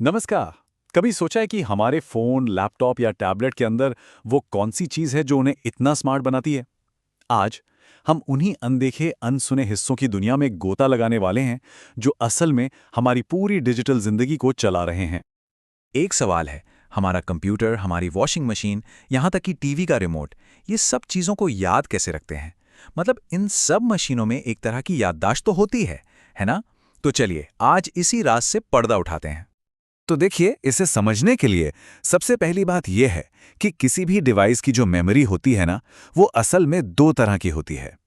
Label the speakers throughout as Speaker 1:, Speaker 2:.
Speaker 1: नमस्कार। कभी सोचा है कि हमारे फोन, लैपटॉप या टैबलेट के अंदर वो कौन सी चीज है जो उन्हें इतना स्मार्ट बनाती है? आज हम उन्हीं अनदेखे, अनसुने हिस्सों की दुनिया में गोता लगाने वाले हैं, जो असल में हमारी पूरी डिजिटल जिंदगी को चला रहे हैं।
Speaker 2: एक सवाल है, हमारा कंप्यूटर, हमारी वॉशिंग मशीन, यहाँ तक कि टीवी का रिमोट, ये सब चीज़ों को याद कैसे रखते हैं? मतलब इन सब मशीनों में एक तरह की याददाश्त तो होती है ना? तो चलिए आज इसी राज से पर्दा उठाते हैं।
Speaker 3: तो देखिए, इसे समझने के लिए सबसे पहली बात यह है कि किसी भी डिवाइस की जो मेमोरी होती है ना, वो असल में दो तरह की होती है।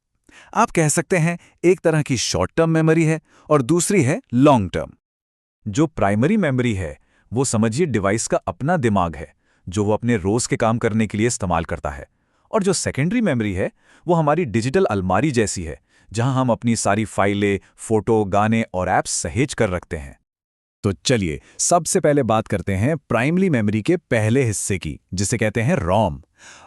Speaker 3: आप कह सकते हैं, एक तरह की शॉर्ट टर्म मेमोरी है और दूसरी है लॉन्ग टर्म। जो प्राइमरी मेमोरी है, वो समझिए डिवाइस का अपना दिमाग है, जो वो अपने रोज के काम करने के लिए इस्तेमाल करता है। और जो सेकेंडरी मेमोरी है, वो हमारी डिजिटल अलमारी जैसी है, जहां हम अपनी सारी फाइलें, फोटो, गाने और ऐप्स सहेज कर रखते हैं। तो चलिए सबसे पहले बात करते हैं प्राइमरी मेमोरी के पहले हिस्से की, जिसे कहते हैं रॉम।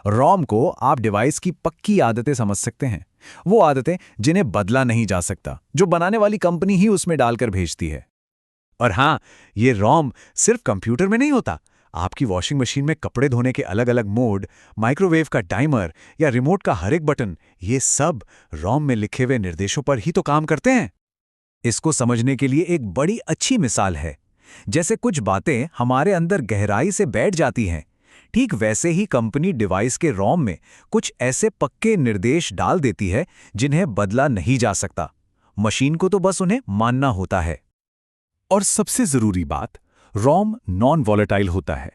Speaker 3: रॉम को आप डिवाइस की पक्की आदतें समझ सकते हैं। वो आदतें जिन्हें बदला नहीं जा सकता, जो बनाने वाली कंपनी ही उसमें डालकर भेजती है। और हाँ, ये रॉम सिर्फ कंप्यूटर में नहीं होता। आपकी वॉशिंग मशीन में कपड़े धोने के अलग अलग मोड, माइक्रोवेव का टाइमर या रिमोट का हर एक बटन, ये सब रॉम में लिखे हुए निर्देशों पर ही तो काम करते हैं। इसको समझने के लिए एक बड़ी अच्छी मिसाल है। जैसे कुछ बातें हमारे अंदर गहराई से बैठ जाती हैं, ठीक वैसे ही कंपनी डिवाइस के रोम में कुछ ऐसे पक्के निर्देश डाल देती है जिन्हें बदला नहीं जा सकता। मशीन को तो बस उन्हें मानना होता है।
Speaker 1: और सबसे जरूरी बात, रॉम नॉन वॉलेटाइल होता है।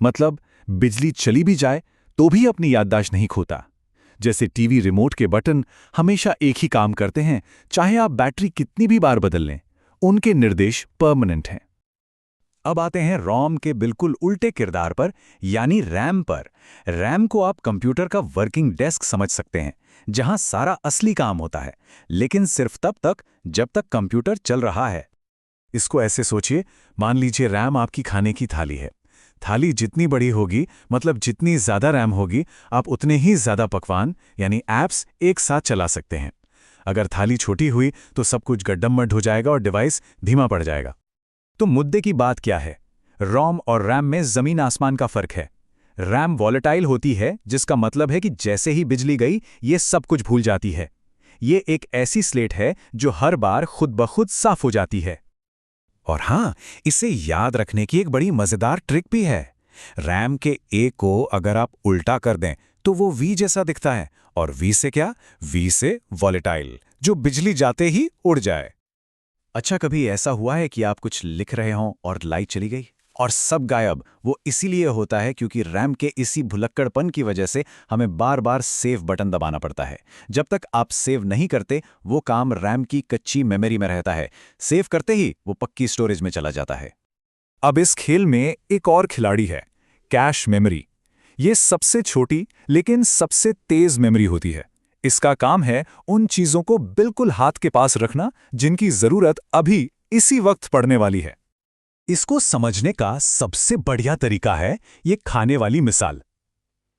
Speaker 1: मतलब बिजली चली भी जाए तो भी अपनी याददाश्त नहीं खोता। जैसे टीवी रिमोट के बटन हमेशा एक ही काम करते हैं, चाहे आप बैटरी कितनी भी बार बदल लें, उनके निर्देश परमानेंट हैं। अब आते हैं रॉम के बिल्कुल उल्टे किरदार पर, यानी रैम पर। रैम को आप कंप्यूटर का वर्किंग डेस्क समझ सकते हैं, जहां सारा असली काम होता है, लेकिन सिर्फ तब तक जब तक कंप्यूटर चल रहा है। इसको ऐसे सोचिए, मान लीजिए रैम आपकी खाने की थाली है। थाली जितनी बड़ी होगी, मतलब जितनी ज्यादा रैम होगी, आप उतने ही ज्यादा पकवान यानी ऐप्स एक साथ चला सकते हैं। अगर थाली छोटी हुई तो सब कुछ गड्डमड हो जाएगा और डिवाइस धीमा पड़ जाएगा। तो मुद्दे की बात क्या है? रोम और रैम में जमीन आसमान का फर्क है। रैम वॉलेटाइल होती है, जिसका मतलब है कि जैसे ही बिजली गई, ये सब कुछ भूल जाती है। ये एक ऐसी स्लेट है जो हर बार खुद ब खुद साफ हो जाती है। और हाँ, इसे याद रखने की एक बड़ी मजेदार ट्रिक भी है। रैम के ए को अगर आप उल्टा कर दें तो वो वी जैसा दिखता है, और वी से क्या? वी से वॉलेटाइल, जो बिजली जाते ही उड़ जाए। अच्छा, कभी ऐसा हुआ है कि आप कुछ लिख रहे हों और लाइट चली गई और सब गायब? वो इसीलिए होता है क्योंकि रैम के इसी भुलक्कड़पन की वजह से हमें बार बार सेव बटन दबाना पड़ता है। जब तक आप सेव नहीं करते, वो काम रैम की कच्ची मेमोरी में रहता है। सेव करते ही वो पक्की स्टोरेज में चला जाता है। अब इस खेल में एक और खिलाड़ी है, कैश मेमोरी। ये सबसे छोटी लेकिन सबसे तेज मेमोरी होती है। इसका काम है उन चीजों को बिल्कुल हाथ के पास रखना जिनकी जरूरत अभी इसी वक्त पड़ने वाली है। इसको समझने का सबसे बढ़िया तरीका है ये खाने वाली मिसाल।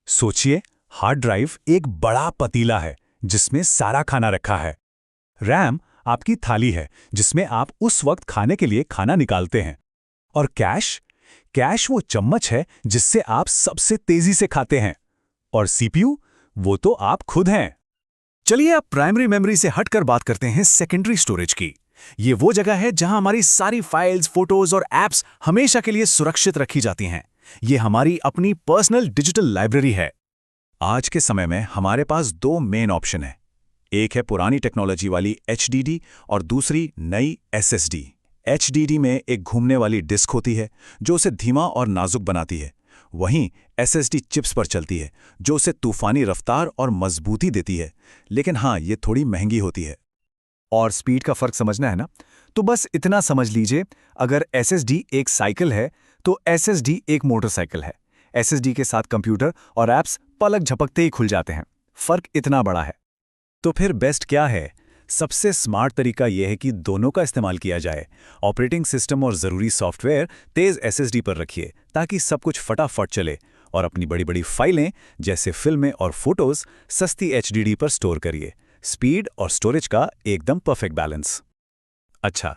Speaker 1: सोचिए, हार्ड ड्राइव एक बड़ा पतीला है जिसमें सारा खाना रखा है। रैम आपकी थाली है जिसमें आप उस वक्त खाने के लिए खाना निकालते हैं। और कैश कैश वो चम्मच है जिससे आप सबसे तेजी से खाते हैं। और सीपीयू, वो तो आप खुद हैं। चलिए अब प्राइमरी मेमोरी से हटकर बात करते हैं सेकेंडरी स्टोरेज की। ये वो जगह है जहां हमारी सारी फाइल्स, फोटोज और एप्स हमेशा के लिए सुरक्षित रखी जाती हैं। ये हमारी अपनी पर्सनल डिजिटल लाइब्रेरी है। आज के समय में हमारे पास दो मेन ऑप्शन हैं। एक है पुरानी टेक्नोलॉजी वाली एचडीडी और दूसरी नई एसएसडी। एचडीडी में एक घूमने वाली डिस्क होती है जो उसे धीमा और नाजुक बनाती है। वहीं एसएसडी चिप्स पर चलती है जो उसे तूफानी रफ्तार और मजबूती देती है। लेकिन हाँ, ये थोड़ी महंगी होती है। और स्पीड का फर्क समझना है ना? तो बस इतना समझ लीजिए, अगर एसएसडी एक साइकिल है तो एसएसडी एक मोटरसाइकिल है। एसएसडी के साथ कंप्यूटर और ऐप्स पलक झपकते ही खुल जाते हैं। फर्क इतना बड़ा है। तो फिर बेस्ट क्या है? सबसे स्मार्ट तरीका यह है कि दोनों का इस्तेमाल किया जाए। ऑपरेटिंग सिस्टम और ज़रूरी सॉफ्टवेयर तेज़ एसएसडी पर रखिए ताकि सब कुछ फटाफट चले, और अपनी बड़ी बड़ी फाइलें जैसे फिल्में और फोटोज़ सस्ती एचडीडी पर स्टोर करिए। स्पीड और स्टोरेज का एकदम परफेक्ट बैलेंस। अच्छा,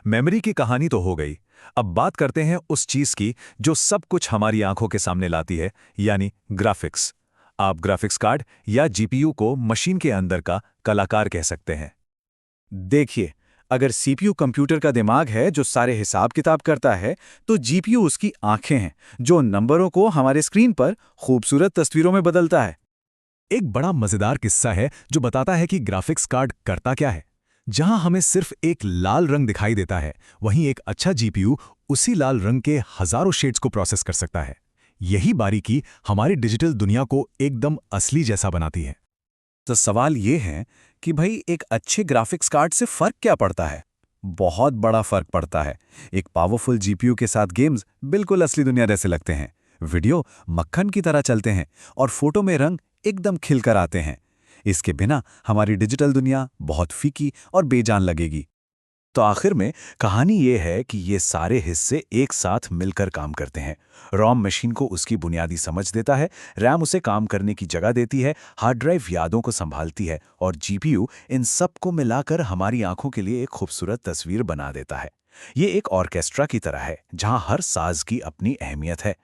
Speaker 1: मेमोरी की कहानी तो हो गई। अब बात करते हैं उस चीज की जो सब कुछ हमारी आंखों के सामने लाती है, यानी ग्राफिक्स। आप ग्राफिक्स कार्ड या जीपीयू को मशीन के अंदर का कलाकार कह सकते हैं।
Speaker 3: देखिए, अगर सीपीयू कंप्यूटर का दिमाग है जो सारे हिसाब किताब करता है, तो जीपीयू उसकी आंखें हैं जो नंबरों को हमारे स्क्रीन पर खूबसूरत तस्वीरों में बदलता है।
Speaker 1: एक बड़ा मजेदार किस्सा है जो बताता है कि ग्राफिक्स कार्ड करता क्या है। जहां हमें सिर्फ एक लाल रंग दिखाई देता है, वहीं एक अच्छा जीपीयू उसी लाल रंग के हजारों शेड्स को प्रोसेस कर सकता है। यही बारीकी हमारी डिजिटल दुनिया को एकदम असली जैसा बनाती है।
Speaker 3: तो सवाल ये है कि भाई एक अच्छे ग्राफिक्स कार्ड से फर्क क्या पड़ता है? बहुत बड़ा फर्क पड़ता है। एक पावरफुल जीपीयू के साथ गेम्स बिल्कुल असली दुनिया जैसे लगते हैं, वीडियो मक्खन की तरह चलते हैं और फोटो में रंग एकदम खिलकर आते हैं। इसके बिना हमारी डिजिटल दुनिया बहुत फीकी और बेजान लगेगी। तो आखिर में कहानी ये है कि ये सारे हिस्से एक साथ मिलकर काम करते हैं। रॉम मशीन को उसकी बुनियादी समझ देता है, रैम उसे काम करने की जगह देती है, हार्ड ड्राइव यादों को संभालती है और जीपीयू इन सब को मिलाकर हमारी आंखों के लिए एक खूबसूरत तस्वीर बना देता है। ये एक ऑर्केस्ट्रा की तरह है जहां हर साज की अपनी अहमियत है।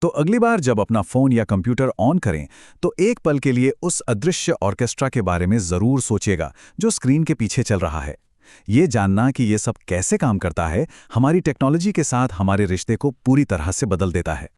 Speaker 1: तो अगली बार जब अपना फोन या कंप्यूटर ऑन करें, तो एक पल के लिए उस अदृश्य ऑर्केस्ट्रा के बारे में जरूर सोचिएगा जो स्क्रीन के पीछे चल रहा है। ये जानना कि ये सब कैसे काम करता है, हमारी टेक्नोलॉजी के साथ हमारे रिश्ते को पूरी तरह से बदल देता है।